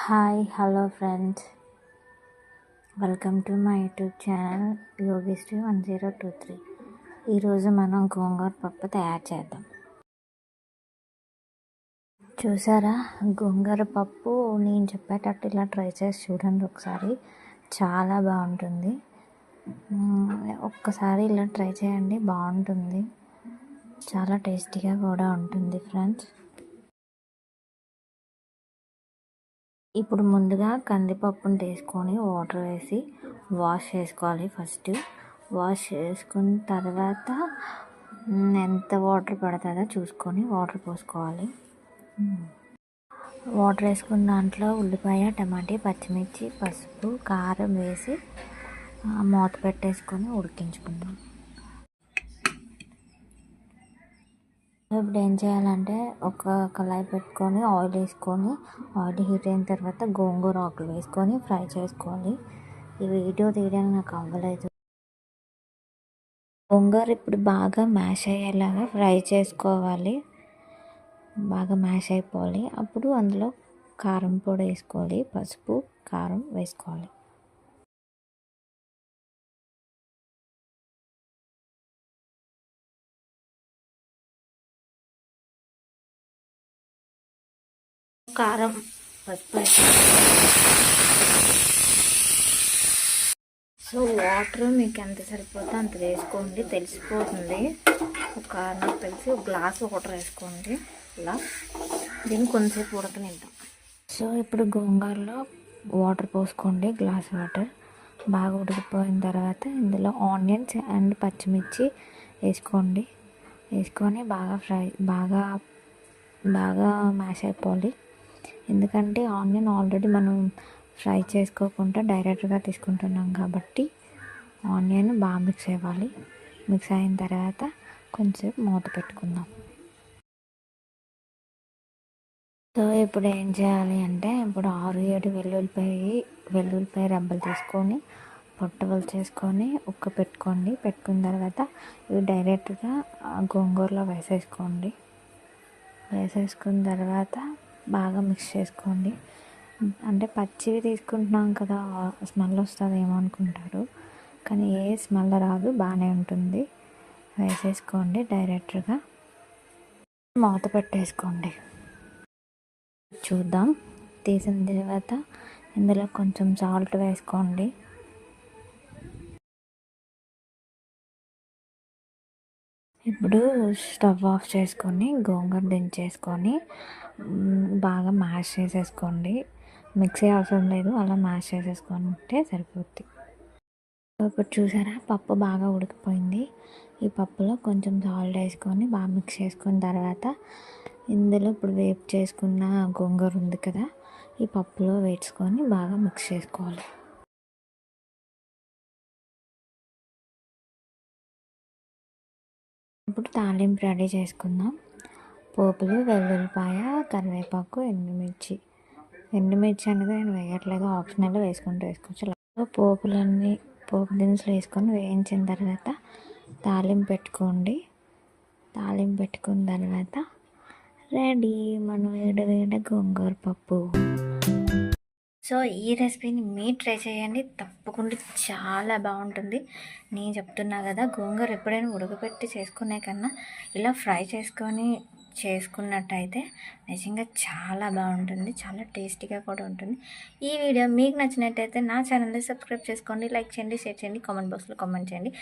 Hi hello friends, welcome to my YouTube channel Yogishri 1023. ఈరోజు మనం గోంగూర పప్పు తయారు చేద్దాం. చూసారా, గోంగూర పప్పు నేను చెప్పేటట్టు ఇలా ట్రై చేసి చూడండి ఒకసారి. చాలా బాగుంటుంది. ఒక్కసారి ఇలా ట్రై చేయండి, బాగుంటుంది. చాలా టేస్టీగా కూడా ఉంటుంది ఫ్రెండ్స్. ఇప్పుడు ముందుగా కందిపప్పును తీసుకొని వాటర్ వేసి వాష్ చేసుకోవాలి. ఫస్ట్ వాష్ చేసుకున్న తర్వాత ఎంత వాటర్ పడుతుందో చూసుకొని వాటర్ పోసుకోవాలి. వాటర్ వేసుకున్న దాంట్లో ఉల్లిపాయ, టమాటా, పచ్చిమిర్చి, పసుపు, కారం వేసి మూత పెట్టేసుకొని ఉడికించుకుందాం. ఇప్పుడు ఏం చేయాలంటే ఒక కళాయి పెట్టుకొని ఆయిల్ వేసుకొని ఆయిల్ హీట్ అయిన తర్వాత గోంగూర ఆకులు వేసుకొని ఫ్రై చేసుకోవాలి. ఈ వీడియో తీయడానికి నాకు అవ్వలేదు. గోంగూర ఇప్పుడు బాగా మ్యాష్ అయ్యేలాగా ఫ్రై చేసుకోవాలి. బాగా మ్యాష్ అయిపోవాలి. అప్పుడు అందులో కారం పొడి వేసుకోవాలి, పసుపు, కారం వేసుకోవాలి. కారం, పసుపు సో వాటర్ మీకు ఎంత సరిపోతుందో అంత వేసుకోండి, తెలిసిపోతుంది. నాకు తెలిసి ఒక గ్లాస్ వాటర్ వేసుకోండి. ఇలా దీన్ని కొంచెంసేపు ఉడకనిద్దాం. సో ఇప్పుడు గోంగూరలో వాటర్ పోసుకోండి, గ్లాస్ వాటర్. బాగా ఉడికిపోయిన తర్వాత ఇందులో ఆనియన్స్ అండ్ పచ్చిమిర్చి వేసుకోండి. వేసుకొని బాగా మ్యాష్ అయిపోవాలి. ఎందుకంటే ఆనియన్ ఆల్రెడీ మనం ఫ్రై చేసుకోకుండా డైరెక్ట్గా తీసుకుంటున్నాం కాబట్టి ఆనియన్ బాగా మిక్స్ అవ్వాలి. మిక్స్ అయిన తర్వాత కొంచెంసేపు మూత పెట్టుకుందాం. సో ఇప్పుడు ఏం చేయాలి అంటే, ఇప్పుడు 6-7 వెల్లుల్లిపాయ రబ్బలు తీసుకొని పొట్టవలు చేసుకొని పెట్టుకోండి. పెట్టుకున్న తర్వాత ఇవి డైరెక్ట్గా గోంగూరలో వేసేసుకోండి. వేసేసుకున్న తర్వాత బాగా మిక్స్ చేసుకోండి. అంటే పచ్చివి తీసుకుంటున్నాం కదా, స్మెల్ వస్తుందేమో అనుకుంటారు, కానీ ఏ స్మెల్ రాదు, బాగానే ఉంటుంది. వేసేసుకోండి డైరెక్ట్గా, మూత పెట్టేసుకోండి. చూద్దాం. తీసిన తర్వాత ఇందులో కొంచెం సాల్ట్ వేసుకోండి. ఇప్పుడు స్టవ్ ఆఫ్ చేసుకొని గోంగూర దించేసుకొని బాగా మ్యాష్ చేసేసుకోండి. మిక్సీ అవసరం లేదు, అలా మ్యాష్ చేసేసుకుంటే సరిపోద్ది. ఇప్పుడు చూసారా, పప్పు బాగా ఉడికిపోయింది. ఈ పప్పులో కొంచెం సాల్ట్ వేసుకొని బాగా మిక్స్ చేసుకున్న తర్వాత ఇందులో ఇప్పుడు వేపు చేసుకున్న గోంగూర ఉంది కదా, ఈ పప్పులో వేసుకొని బాగా మిక్స్ చేసుకోవాలి. ఇప్పుడు తాలింపు రెడీ చేసుకుందాం. పోపులు వెల్లుల్లిపాయ, కరివేపాకు, ఎండుమిర్చి అనేది నేను వేయట్లేదు, ఆప్షనల్, వేసుకోవచ్చు. పోపు దినుసులు వేసుకొని వేయించిన తర్వాత తాలింపు పెట్టుకున్న తర్వాత రెడీ మన వేడి గోంగూర పప్పు. సో ఈ రెసిపీని మీరు ట్రై చేయండి, తప్పకుండా చాలా బాగుంటుంది. నేను చెప్తున్నా కదా, గోంగూర ఎప్పుడైనా ఉడకబెట్టి చేసుకునే కన్నా ఇలా ఫ్రై చేసుకున్నట్టయితే నిజంగా చాలా బాగుంటుంది, చాలా టేస్టీగా కూడా ఉంటుంది. ఈ వీడియో మీకు నచ్చినట్టయితే నా ఛానల్ని సబ్స్క్రైబ్ చేసుకోండి, లైక్ చేయండి, షేర్ చేయండి, కామెంట్ బాక్స్లో కామెంట్ చేయండి.